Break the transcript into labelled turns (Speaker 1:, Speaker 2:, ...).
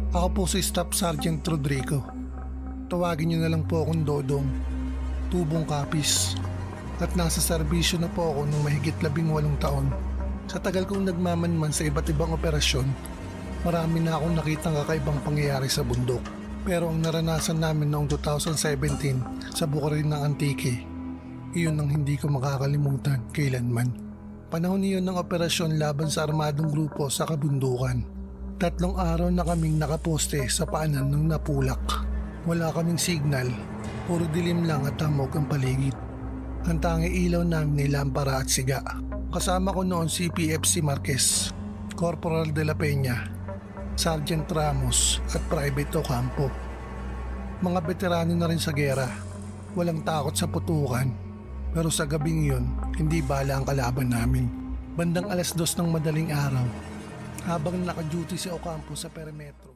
Speaker 1: Ako po si Staff Sergeant Rodrigo. Tawagin niyo na lang po akong Dodong, tubong kapis. At nasa serbisyo na po ako nung mahigit 18 taon. Sa tagal kong nagmamanman sa iba't ibang operasyon, marami na akong nakitang kakaibang pangyayari sa bundok. Pero ang naranasan namin noong 2017 sa Bukirin ng Antique, iyon ang hindi ko makakalimutan kailanman. Panahon niyon ng operasyon laban sa armadong grupo sa kabundukan. 3 araw na kaming nakaposte sa paanan ng Napulak. Wala kaming signal, puro dilim lang at hamog ang paligid. Ang tangi ilaw namin ay lampara at siga. Kasama ko noon si PFC Marquez, Corporal de la Peña, Sergeant Ramos at Private Ocampo. Mga veterano na rin sa gera, walang takot sa putukan. Pero sa gabing yun, hindi bala ang kalaban namin. Bandang 2:00 ng madaling araw, habang naka-duty si Ocampo sa perimetro.